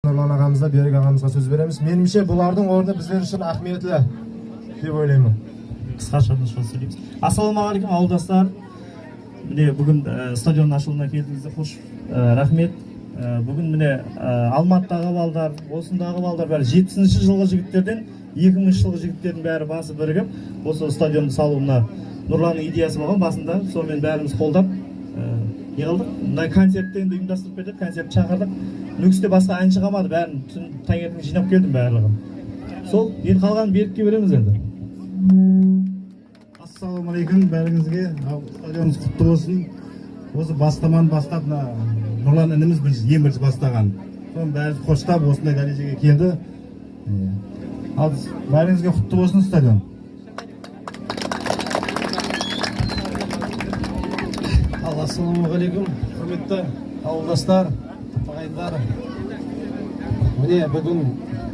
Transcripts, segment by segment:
Нұрлан ағамызда, Берік ағамызға сөз береміз. Меніңше бұлардың орны біздер үшін ахметлі деп ойлаймын. Қысқаша сөйлейміз. Ассалаумағалейкум ауылдастар. Міне бүгін стадион ашылуына келдіңіздер, қош рахмет. Бүгін міне Алматыдағы балдар, осындағы балдар бәрі 70-ші жылғы жігіттерден 2000 жылғы жігіттердің бәрі басы бірігіп, осы стадионды салуына Нұрланның идеясы болған басында, сонымен бәріміз қолдап не қылдық. Мына концертті енді ұйымдастырып бердік, концерт шақырдық. Нүкісте басқа әнші қалмады, бәрін түн таңертең жинап келдім барлығын. Сол енді қалған Берікке береміз енді. Ассалаумағалейкум бәріңізге. Стадионымыз құтты болсын. Осы бастаманы бастап Нұрлан ініміз ең бірінші бастаған. Соны бәріміз қоштап осындай дәрежеге келді. Ал бәріңізге құтты болсын стадион. Ассалаумағалейкум, құрметті ауылдастар, ағайындар. Міне бүгін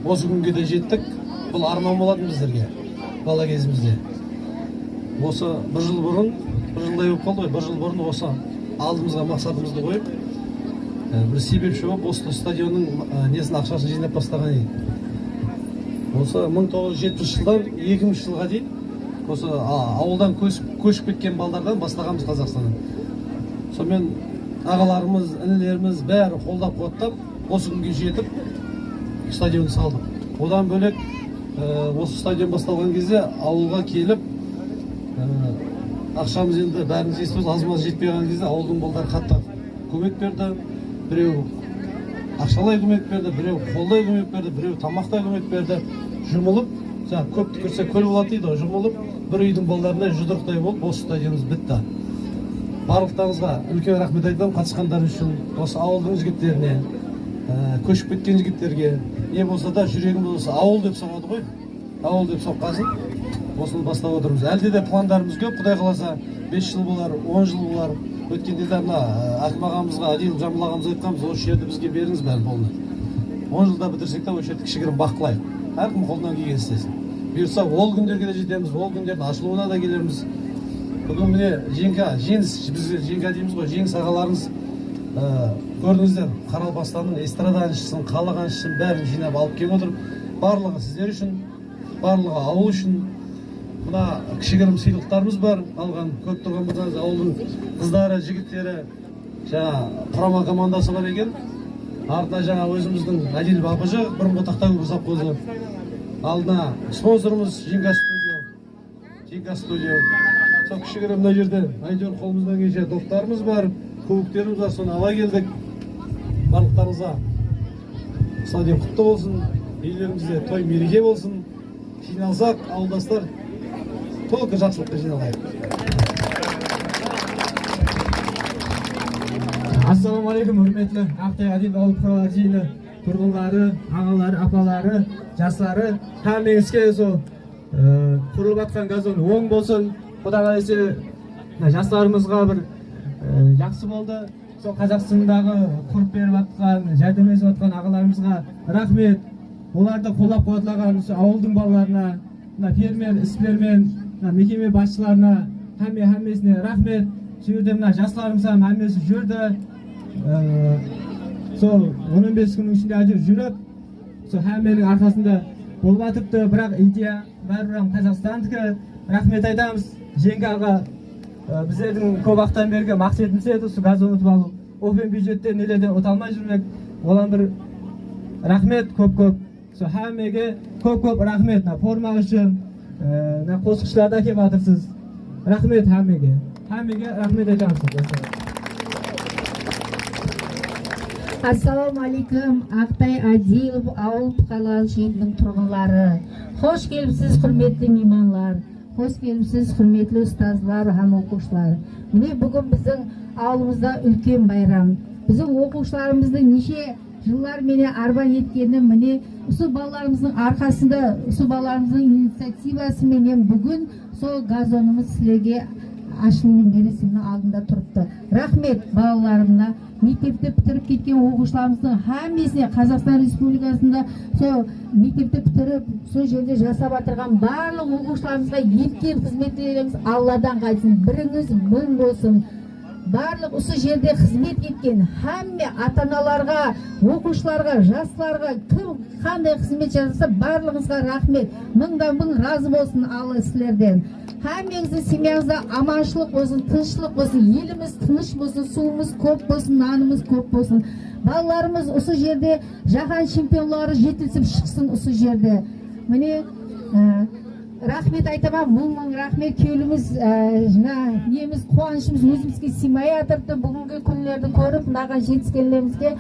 осы күнге де жеттік. Бұл арман болатын біздерге бала кезімізде. Осы бір жыл бұрын, бір жылдай болып қалды ғой, бір жыл бұрын осы алдымызға мақсатымызды қойып, бір себепші болып осы стадионның несін ақшасын жинап бастаған едік. Осы 1970 жылдан 2000 жылға дейін осы ауылдан көшіп кеткен балдардан бастағанбыз Қазақстаннан. Сонымен ағаларымыз, інілеріміз бәрі қолдап қуаттап, осы күнге жетіп стадион салдық. Одан бөлек осы стадион басталған кезде ауылға келіп, ақшамыз енді бәріміз естіміз аз-маз жетпей қалған кезде ауылдың балдары қатты көмек берді. Біреу ақшалай көмек берді, біреу қолдай көмек берді, біреу тамақтай көмек берді. Жұмылып, көп түкірсе көл болады дейді, жұмылып бір үйдің балдарына жұдырықтай болып осы стадионымыз бітті. Барлықтарыңызға үлкен рахмет айтамын, қатысқандар үшін, осы ауылдың жігіттеріне, көшіп кеткен жігіттерге, не болса да жүрегіміз осы ауыл деп соғады ғой, ауыл деп соққасын, осыны бастап отырмыз. Әлде де пландарымыз көп, Құдай қаласа 5 жыл болар, 10 жыл болар. Өткенде де мына Әкім ағамызға, Адил Жамбыл ағамызға айтқанбыз, осы жерді бізге беріңіз бәрі болны. 10 жылда бітірсек те осы жерді кішігірім бақылайық. Әркім қолынан келген істесін. Бұйырса ол күндерге де жетеміз, ол күндердің ашылуына да келерміз. Бүгін міне жеңіс, біз жеңіс дейміз ғой, жеңіс ағаларыңыз көрдіңіздер, Қаралбастанның эстрада әншісін, халық әншісін бәрін жинап алып келіп отыр. Барлығы сіздер үшін, барлығы ауыл үшін. Мына кішігірім сыйлықтарымыз бар, алған көп тұрған болсаңыз, ауылдың қыздары, жігіттері, жаңа құрама командасы бар екен. Артына жаңа өзіміздің Әділ Бапыжы, бұрынғы Тақтагүл Сапқозы. Алдына спонсорымыз Жинка студио. Сол кішігірім мына жерде әйтеуір қолымыздан келсе доптарымыз бар, кубоктеріміз бар, соны ала келдік. Барлықтарыңызға стадион құтты болсын, үйлеріңізде той мереке болсын. Жиналсақ, ауылдастар, толық жақсылыққа жиналайық. Ассалаумағалейкум, үрметлі Ақтай Адил ауыл құралар жиыны тұрғындары, ағалары, апалары, жастары, һәммеңізге сол құрылып атқан газон оң болсын. Құдай қаласа жастарымызға бір жақсы болды. Сол Қазақстандағы құрып беріп атқан, жәрдемдесіп атқан ағаларымызға рахмет. Оларды қолдап қуатлаған ауылдың балаларына, фермер, іскерлермен, мекеме басшыларына, әммесіне рахмет. Жерде мына жастарымыз әммесі жүрді. Сол 15 күннің ішінде әжір жүріп, сол әмменің арқасында болып атыпты, бірақ идея бәрі Қазақстандікі. Рахмет айтамыз. Жеңге аға, біздердің көп ақтан бергі мақсатымыз еді, осы газ ұтып алу. Офен бюджеттен нелерден ұталмай жүрмек. Олан бір рахмет көп-көп. Сол әммеге көп-көп рахмет. Форма үшін, қосқышларда кеп атырсыз. Рахмет әммеге. Әммеге рахмет айтамыз. Ассалаумағалейкум, Ақтай Адилов ауыл қалалық жиынының тұрғынлары. Хош келіпсіз, құрметті меймандар. Хош келіпсіз, құрметті ұстазлар һәм оқушылар. Міне бүгін біздің ауылымызда үлкен байрам. Біздің оқушыларымыздың неше жылдар менен арман еткені міне осы балаларымыздың арқасында, осы балаларымыздың инициативасы менен бүгін сол газонымыз сілерге ашылу мерекесінің алдында тұрыпты. Рахмет балаларымна. Мектепті бітіріп кеткен оқушыларымыздың әммесіне Қазақстан Республикасында сол мектепті бітіріп, сол жерде жасап атырған барлық оқушыларымызға еткен қызметтеріңіз Алладан қайтсын. Біріңіз мың болсын. барлық осы жерде қызмет еткен hamma ата-аналарға, оқушыларға, жастарға, кім қандай қызмет жасаса барлығыңызға рахмет. Мыңдан мың разы болсын Алла сіздерден. Hammangizni семьяңызда аманшылық болсын, тыныштылық болсын, еліміз тыныш болсын, суымыз көп болсын, нанымыз көп болсын. Балаларымыз осы жерде жаһан чемпионлары жетілсіп шықсын осы жерде. Міне рахмет айтамын, мың рахмет. Күйеуіміз неміз қуанышымыз өзімізге сыймай жатырды. Бүгінгі күндерді көріп, мынаған жетіскенлерімізге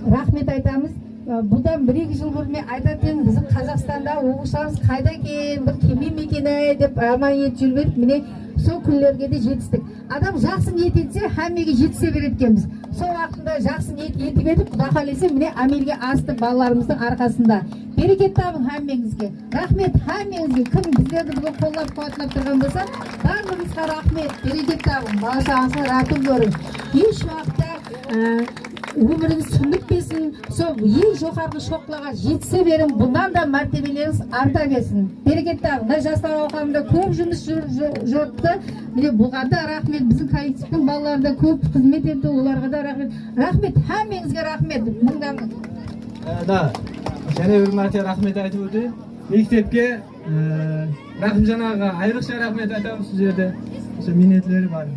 рахмет айтамыз. Бұдан 1-2 жыл бұрын мен айтатын, біздің Қазақстанда оқушыларымыз қайда екен, бір келмей ме екен деп арман етіп жүріп едік. Міне сол күндерге де жетістік. Адам жақсы ниет етсе, hammaga жетісе береді екенбіз. Сол уақытында жақсы ниет етіп едік, Құда қаласа міне әмелге асты балаларымыздың арқасында. Берекет табың hammangizga. Рахмет hammangizga. Кім біздерді бүгін қолдап қуатлап тұрған болса, барлығыңызға рахмет. Берекет табың. Бала шағаңызға рахмет көрің. Еш уақытта өміріңіз сүндікпесін, сол ең жоғарғы шоқлаға жетісе берің, бұндан да мәртебелеріңіз арта берсін. Берекет табың. Мына жастар алқабында көп жұмыс жүріпті. Міне бұған да рахмет. Біздің коллективтің балаларында көп қызмет етті, оларға да рахмет. Рахмет, hammangizga рахмет. Мыңдан Да, және бір мәрте рахмет айтып өтті. Мектепке Рахымжан ағаға айрықша рахмет айтамыз бұл жерде. Минетлері бар.